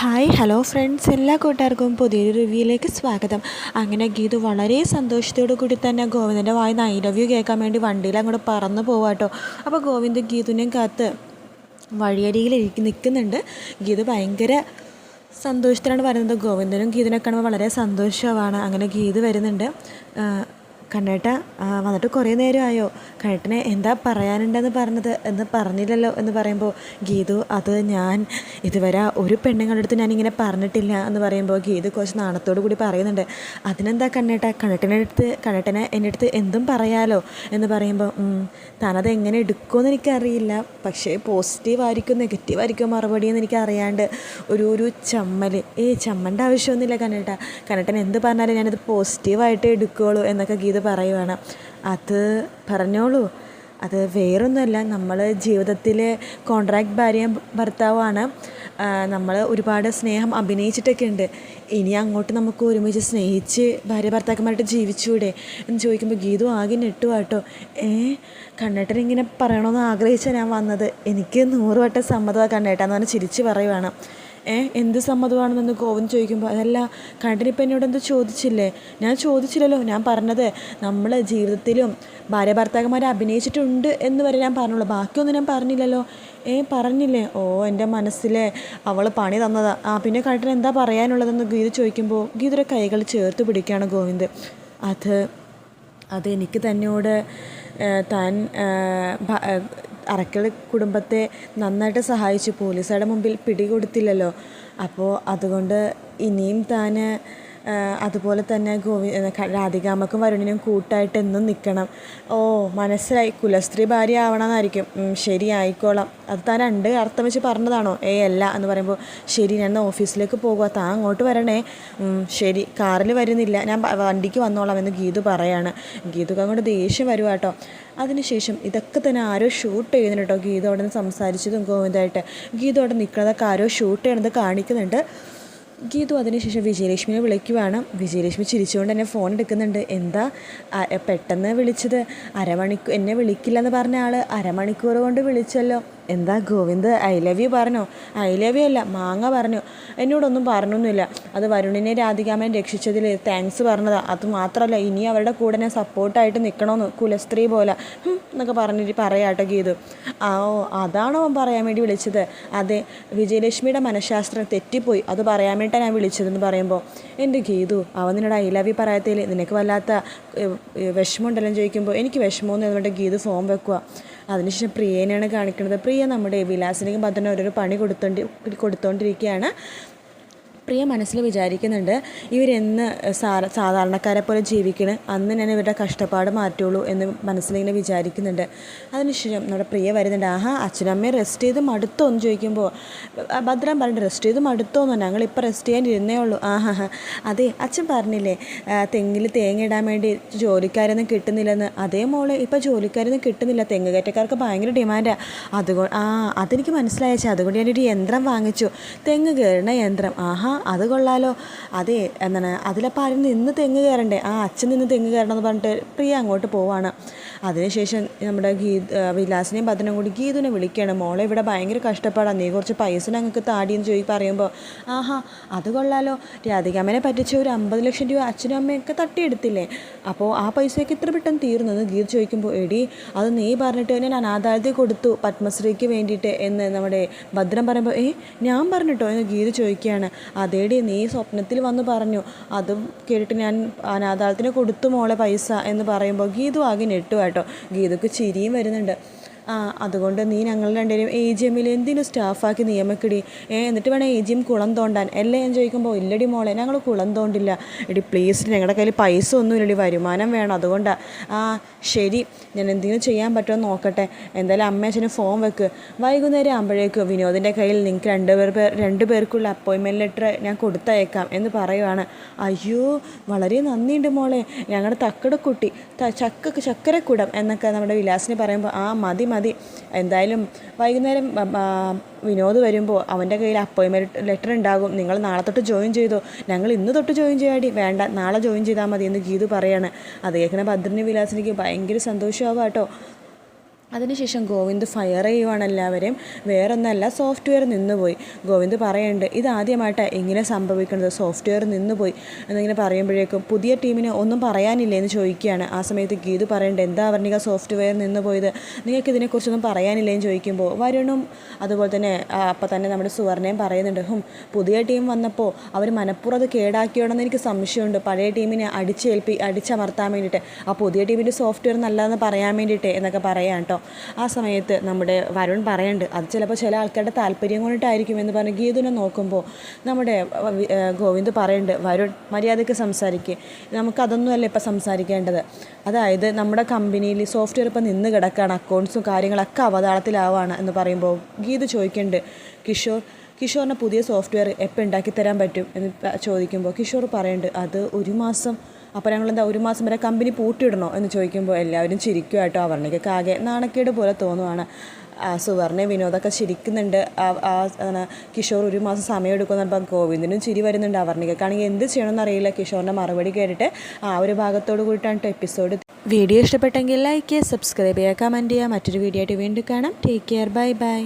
Hi hello friends, എല്ലാ കൂട്ടുകാർക്കും പുതിയൊരു റിവ്യൂയിലേക്ക് സ്വാഗതം. അങ്ങനെ ഗീതു വളരെ സന്തോഷത്തോടു കൂടി തന്നെ ഗോവിന്ദൻ്റെ വായിന്ന് ഐ ലവ് യു കേൾക്കാൻ വേണ്ടി വണ്ടിയിൽ അങ്ങോട്ട് പറന്നു പോവാട്ടോ. അപ്പോൾ ഗോവിന്ദ് ഗീതുവിനെയും കാത്ത് വഴിയരികിൽ നിൽക്കുന്നുണ്ട്. ഗീതു ഭയങ്കര സന്തോഷത്തിലാണ് വരുന്നത്. ഗോവിന്ദനും ഗീതുവിനെ കാണുമ്പോൾ വളരെ സന്തോഷമാണ്. അങ്ങനെ ഗീതു വരുന്നുണ്ട്. കണ്ണേട്ട വന്നിട്ട് കുറേ നേരമായോ? കണ്ണേട്ടനെ എന്താ പറയാനുണ്ടെന്ന് പറഞ്ഞത് എന്ന് പറഞ്ഞില്ലല്ലോ എന്ന് പറയുമ്പോൾ ഗീതു അത് ഞാൻ ഇതുവരെ ഒരു പെണ്ണുങ്ങളുടെ അടുത്ത് ഞാനിങ്ങനെ പറഞ്ഞിട്ടില്ല എന്ന് പറയുമ്പോൾ ഗീതു കുറച്ച് നാണത്തോടു കൂടി പറയുന്നുണ്ട്. അതിനെന്താ കണ്ണേട്ട, കണ്ണേട്ടനെ എൻ്റെ അടുത്ത് എന്തും പറയാലോ എന്ന് പറയുമ്പോൾ താനത് എങ്ങനെ എടുക്കുമെന്ന് എനിക്കറിയില്ല, പക്ഷേ പോസിറ്റീവായിരിക്കും നെഗറ്റീവായിരിക്കും മറുപടി എന്ന് എനിക്കറിയാണ്ട് ഒരു ചമ്മൽ. ചമ്മൻ്റെ ആവശ്യമൊന്നുമില്ല കണ്ണേട്ടൻ എന്ത് പറഞ്ഞാലും ഞാനത് പോസിറ്റീവായിട്ട് എടുക്കുകയുള്ളൂ എന്നൊക്കെ ഗീത പറയുവാണ്. അത് പറഞ്ഞോളൂ, അത് വേറൊന്നുമല്ല, നമ്മൾ ജീവിതത്തിൽ കോൺട്രാക്ട് ഭാര്യയും ഭർത്താവുമാണ്. നമ്മൾ ഒരുപാട് സ്നേഹം അഭിനയിച്ചിട്ടൊക്കെ ഉണ്ട്. ഇനി അങ്ങോട്ട് നമുക്ക് ഒരുമിച്ച് സ്നേഹിച്ച് ഭാര്യ ഭർത്താക്കന്മാരായിട്ട് ജീവിച്ചൂടെ എന്ന് ചോദിക്കുമ്പോൾ ഗീതു ആകെ നെട്ടുവാട്ടോ. കണ്ണേട്ടൻ ഇങ്ങനെ പറയണമെന്ന് ആഗ്രഹിച്ചാൽ ഞാൻ വന്നത്. എനിക്ക് 100 വട്ടം സമ്മതമാണ് കണ്ണേട്ടാന്ന് പറഞ്ഞ് ചിരിച്ച് പറയുവാണ്. എന്ത് സമ്മതമാണെന്ന് ഗോവിന്ദ് ചോദിക്കുമ്പോൾ അതല്ല കണ്ണേട്ടനിപ്പോൾ എന്നോട് എന്ത് ചോദിച്ചില്ലേ? ഞാൻ ചോദിച്ചില്ലല്ലോ. ഞാൻ പറഞ്ഞത് നമ്മൾ ജീവിതത്തിലും ഭാര്യ ഭർത്താക്കന്മാരെ അഭിനയിച്ചിട്ടുണ്ട് എന്ന് വരെ ഞാൻ പറഞ്ഞുള്ളൂ, ബാക്കിയൊന്നും ഞാൻ പറഞ്ഞില്ലല്ലോ. പറഞ്ഞില്ലേ? എൻ്റെ മനസ്സിലെ അവൾ പണി തന്നതാ. പിന്നെ കണ്ണേട്ടൻ എന്താ പറയാനുള്ളതെന്ന് ഗീത ചോദിക്കുമ്പോൾ ഗീതയുടെ കൈകൾ ചേർത്ത് പിടിക്കുകയാണ് ഗോവിന്ദ്. അതെനിക്ക് തന്നോട് താൻ അറക്കൽ കുടുംബത്തെ നന്നായിട്ട് സഹായിച്ചു, പോലീസുകാരുടെ മുമ്പിൽ പിടികൊടുത്തില്ലല്ലോ. അപ്പോൾ അതുകൊണ്ട് ഇനിയും താൻ അതുപോലെ തന്നെ രാധികാമ്മക്കും വരുണിനും കൂട്ടായിട്ട് എന്നും നിൽക്കണം. മനസ്സിലായി, കുലസ്ത്രീ ഭാര്യ ആവണമെന്നായിരിക്കും. ശരി, ആയിക്കോളാം. അത് താൻ 2 അർത്ഥം വെച്ച് പറഞ്ഞതാണോ? അല്ല എന്ന് പറയുമ്പോൾ ശരി, ഞാൻ ഓഫീസിലേക്ക് പോകുക, താൻ അങ്ങോട്ട് വരണേ. ശരി, കാറിൽ വരുന്നില്ല, ഞാൻ വണ്ടിക്ക് വന്നോളാം എന്ന് ഗീതു പറയാണ്. ഗീതുക്ക് അങ്ങോട്ട് ദേഷ്യം വരുക കേട്ടോ. അതിനുശേഷം ഇതൊക്കെ തന്നെ ആരോ ഷൂട്ട് ചെയ്യുന്നുണ്ട് കേട്ടോ. ഗീത അവിടെ നിന്ന് സംസാരിച്ചതും ഗോവിന്ദായിട്ട് ഗീത അവിടെ നിൽക്കുന്നതൊക്കെ ആരോ ഷൂട്ട് ചെയ്യണത് കാണിക്കുന്നുണ്ട്. ഗീതു അതിനുശേഷം വിജയലക്ഷ്മിയെ വിളിക്കുവാണ്. വിജയലക്ഷ്മി ചിരിച്ചുകൊണ്ട് തന്നെ ഫോൺ എടുക്കുന്നുണ്ട്. എന്താ പെട്ടെന്ന് വിളിച്ചത്? എന്നെ വിളിക്കില്ലെന്ന് പറഞ്ഞ ആൾ അരമണിക്കൂർ കൊണ്ട് വിളിച്ചല്ലോ. എന്താ ഗോവിന്ദ് ഐ ലവ് യു പറഞ്ഞോ? ഐ ലവ് യു അല്ല, മാങ്ങ പറഞ്ഞു. എന്നോടൊന്നും പറഞ്ഞൊന്നുമില്ല. അത് വരുണിനെ രാധികാമ്മയെ രക്ഷിച്ചതിൽ താങ്ക്സ് പറഞ്ഞതാണ്. അതുമാത്രമല്ല, ഇനി അവരുടെ കൂടെ ഞാൻ സപ്പോർട്ടായിട്ട് നിൽക്കണമെന്ന്, കുലസ്ത്രീ പോലെ എന്നൊക്കെ പറഞ്ഞിട്ട് പറയാട്ടോ ഗീതു. അതാണോ അവൻ പറയാൻ വേണ്ടി വിളിച്ചത്? അതെ, വിജയലക്ഷ്മിയുടെ മനഃശാസ്ത്രം തെറ്റിപ്പോയി, അത് പറയാൻ വേണ്ടിയിട്ടാണ് ഞാൻ വിളിച്ചതെന്ന് പറയുമ്പോൾ എൻ്റെ ഗീതു, അവൻ നിന്നോട് ഐ ലവ് യു പറയാത്തതിൽ നിനക്ക് വല്ലാത്ത വിഷമമുണ്ടല്ലോ ചോദിക്കുമ്പോൾ എനിക്ക് വിഷമമൊന്നും എന്നുകൊണ്ട് ഗീതു ഫോൺ വെക്കുക. അതിനുശേഷം പ്രിയനെയാണ് കാണിക്കുന്നത്. പ്രിയ നമ്മുടെ വിലാസിനും ഭദ്രനും ഓരോരോ പണി കൊടുത്തോണ്ടിരിക്കുകയാണ്. പ്രിയ മനസ്സിൽ വിചാരിക്കുന്നുണ്ട്, ഇവരെന്ന് സാധാരണക്കാരെ പോലെ ജീവിക്കണം, അന്ന് ഞാൻ ഇവരുടെ കഷ്ടപ്പാട് മാറ്റുള്ളൂ എന്ന് മനസ്സിലിങ്ങനെ വിചാരിക്കുന്നുണ്ട്. അതിനുശേഷം നമ്മുടെ പ്രിയ വരുന്നുണ്ട്. അച്ഛനമ്മയെ റെസ്റ്റ് ചെയ്ത് മടുത്തോ എന്ന് ചോദിക്കുമ്പോൾ ഭദ്രൻ പറഞ്ഞിട്ട് റെസ്റ്റ് ചെയ്ത് മടുത്തോന്നോ, ഞങ്ങളിപ്പോൾ റെസ്റ്റ് ചെയ്യാൻ ഇരുന്നേ ഉള്ളൂ. അതെ, അച്ഛൻ പറഞ്ഞില്ലേ തെങ്ങിൽ തേങ്ങ ഇടാൻ വേണ്ടി ജോലിക്കാരൊന്നും കിട്ടുന്നില്ലെന്ന്. അതേ മോളെ, ഇപ്പോൾ ജോലിക്കാരൊന്നും കിട്ടുന്നില്ല, തെങ്ങ് കയറ്റക്കാർക്ക് ഭയങ്കര ഡിമാൻഡാണ്. അതെനിക്ക് മനസ്സിലായച്ചാ, അതുകൊണ്ട് ഞാനൊരു യന്ത്രം വാങ്ങിച്ചു, തെങ്ങ് കയറുന്ന യന്ത്രം. അത് കൊള്ളാലോ. അതെ, അതിലപ്പോൾ ആരും നിന്ന് തെങ്ങ് കയറണ്ടേ? അച്ഛൻ നിന്ന് തെങ്ങ് കയറണമെന്ന് പറഞ്ഞിട്ട് പ്രിയ അങ്ങോട്ട് പോവാണ്. അതിനുശേഷം നമ്മുടെ വിലാസിനെയും ഭദ്രനും കൂടി ഗീതുവിനെ വിളിക്കുകയാണ്. മോളെ ഇവിടെ ഭയങ്കര കഷ്ടപ്പാടാണ്, നീ കുറച്ച് പൈസ ഞങ്ങൾക്ക് താടിയെന്ന് പറയുമ്പോൾ അത് കൊള്ളാലോ, രാധികാമ്മനെ പറ്റിച്ച ഒരു 50 ലക്ഷം രൂപ അച്ഛനും അമ്മയൊക്കെ തട്ടിയെടുത്തില്ലേ, അപ്പോൾ ആ പൈസയൊക്കെ ഇത്ര പെട്ടെന്ന് തീർന്നത് ഗീത ചോദിക്കുമ്പോൾ എടി അത് നീ പറഞ്ഞിട്ട് ഞാൻ അനാഥാലയത്തിൽ കൊടുത്തു പത്മശ്രീക്ക് വേണ്ടിയിട്ട് എന്ന് നമ്മുടെ ഭദ്രൻ പറയുമ്പോൾ ഞാൻ പറഞ്ഞിട്ടോ എന്ന് ഗീത ചോദിക്കുകയാണ്. അതേടി, നീ സ്വപ്നത്തിൽ വന്ന് പറഞ്ഞു, അതും കേട്ടിട്ട് ഞാൻ അനാഥാലയത്തിന് കൊടുത്തു മോളെ പൈസ എന്ന് പറയുമ്പോൾ ഗീതു ആകെ നെട്ടു കേട്ടോ. ഗീതുക്ക് ചിരിയും വരുന്നുണ്ട്. അതുകൊണ്ട് നീ ഞങ്ങൾ രണ്ടുപേരും AGM-ൽ എന്തിനും സ്റ്റാഫാക്കി നിയമക്കിടി, എന്നിട്ട് വേണം AGM കുളം തോണ്ടാൻ അല്ലേ ഞാൻ ചോദിക്കുമ്പോൾ ഇല്ലടി മോളെ, ഞങ്ങൾ കുളം തോണ്ടില്ല. എടി പ്ലീസ്, ഞങ്ങളുടെ കയ്യിൽ പൈസ ഒന്നുമില്ലടി, വരുമാനം വേണം, അതുകൊണ്ടാണ്. ശരി, ഞാൻ എന്തെങ്കിലും ചെയ്യാൻ പറ്റുമോ നോക്കട്ടെ. എന്തായാലും അമ്മ അച്ഛന് ഫോൺ വെക്ക്, വൈകുന്നേരം ആകുമ്പോഴേക്കും വിനോദിൻ്റെ കയ്യിൽ നിങ്ങൾക്ക് 2 പേർക്കുള്ള അപ്പോയിൻമെൻറ്റ് ലെറ്റർ ഞാൻ കൊടുത്തയക്കാം എന്ന് പറയുവാണ്. അയ്യോ, വളരെ നന്ദിയുണ്ട് മോളെ, ഞങ്ങളുടെ തക്കടക്കുട്ടി ചക്കരക്കുടം എന്നൊക്കെ നമ്മുടെ വിലാസിനെ പറയുമ്പോൾ മതി. എന്തായാലും വൈകുന്നേരം വിനോദ് വരുമ്പോൾ അവൻ്റെ കയ്യിൽ അപ്പോയിൻമെൻറ്റ് ലെറ്റർ ഉണ്ടാകും, നിങ്ങൾ നാളെ തൊട്ട് ജോയിൻ ചെയ്തോ. ഞങ്ങൾ ഇന്ന് തൊട്ട് ജോയിൻ ചെയ്യാടി, വേണ്ട നാളെ ജോയിൻ ചെയ്താൽ മതി എന്ന് ഗീതു പറയാണ്. അത് കേൾക്കുന്ന ഭദ്രന് വിലാസിനിക്ക് ഭയങ്കര സന്തോഷമാവാം കേട്ടോ. അതിനുശേഷം ഗോവിന്ദ് ഫയർ ചെയ്യുവാണ് എല്ലാവരെയും. വേറൊന്നല്ല, സോഫ്റ്റ്വെയർ നിന്നുപോയി. ഗോവിന്ദ് പറയുന്നുണ്ട്, ഇതാദ്യമായിട്ടാണ് ഇങ്ങനെ സംഭവിക്കുന്നത്, സോഫ്റ്റ്വെയർ നിന്നുപോയി എന്നിങ്ങനെ പറയുമ്പോഴേക്കും പുതിയ ടീമിന് ഒന്നും പറയാനില്ലേ എന്ന് ചോദിക്കുകയാണ്. ആ സമയത്ത് ഗീതു പറയുന്നുണ്ട്, എന്താ വർണ്ണിക സോഫ്റ്റ്വെയർ നിന്നുപോയത്, നിങ്ങൾക്ക് ഇതിനെക്കുറിച്ചൊന്നും പറയാനില്ലേ എന്ന് ചോദിക്കുമ്പോൾ വരുണും അതുപോലെ തന്നെ അപ്പം തന്നെ നമ്മുടെ സുവർണയും പറയുന്നുണ്ട്, പുതിയ ടീം വന്നപ്പോൾ അവർ മനഃപൂർവ്വം അത് കേടാക്കിയോണെന്ന് എനിക്ക് സംശയമുണ്ട്, പഴയ ടീമിനെ അടിച്ചമർത്താൻ വേണ്ടിയിട്ട്, ആ പുതിയ ടീമിൻ്റെ സോഫ്റ്റ്വെയർ നല്ലതെന്ന് പറയാൻ വേണ്ടിയിട്ട് എന്നൊക്കെ പറയാം കേട്ടോ. ആ സമയത്ത് നമ്മുടെ വരുൺ പറയുന്നുണ്ട്, അത് ചിലപ്പോൾ ചില ആൾക്കാരുടെ താല്പര്യം കൊണ്ടിട്ടായിരിക്കും എന്ന് പറഞ്ഞ് ഗീതുവിനെ നോക്കുമ്പോൾ നമ്മുടെ ഗോവിന്ദ് പറയുന്നുണ്ട്, വരുൺ മര്യാദയ്ക്ക് സംസാരിക്കുക, നമുക്കതൊന്നുമല്ല ഇപ്പം സംസാരിക്കേണ്ടത്. അതായത് നമ്മുടെ കമ്പനിയിൽ സോഫ്റ്റ്വെയർ ഇപ്പം നിന്ന് കിടക്കുകയാണ്, അക്കൗണ്ട്സും കാര്യങ്ങളൊക്കെ അവതാളത്തിലാവുകയാണ് എന്ന് പറയുമ്പോൾ ഗീതു ചോദിക്കുന്നുണ്ട്, കിഷോറിന് പുതിയ സോഫ്റ്റ്വെയർ എപ്പോൾ ഉണ്ടാക്കി തരാൻ പറ്റും എന്ന് ചോദിക്കുമ്പോൾ കിഷോർ പറയുന്നുണ്ട്, അത് 1 മാസം. അപ്പോൾ ഞങ്ങളെന്താ 1 മാസം വരെ കമ്പനി പൂട്ടിയിടണോ എന്ന് ചോദിക്കുമ്പോൾ എല്ലാവരും ചിരിക്കും കേട്ടോ. അവർണികൾക്ക് ആകെ നാണക്കേട് പോലെ തോന്നുവാണ്. സുവർണ വിനോദമൊക്കെ ചിരിക്കുന്നുണ്ട്. കിഷോർ 1 മാസം സമയം എടുക്കുമെന്ന് പറഞ്ഞപ്പോൾ ഗോവിന്ദനും ചിരി വരുന്നുണ്ട്. അവർണികൾക്കാണെങ്കിൽ എന്ത് ചെയ്യണമെന്ന് അറിയില്ല. കിഷോറിൻ്റെ മറുപടി കേട്ടിട്ട് ആ ഒരു ഭാഗത്തോട് കൂടിയിട്ടാണ് എപ്പിസോഡ്. വീഡിയോ ഇഷ്ടപ്പെട്ടെങ്കിൽ ലൈക്ക് ചെയ്യുക, സബ്സ്ക്രൈബ് ചെയ്യുക, കമൻറ്റ് ചെയ്യുക. മറ്റൊരു വീഡിയോ ആയിട്ട് വീണ്ടും കാണാം. Take care, bye bye.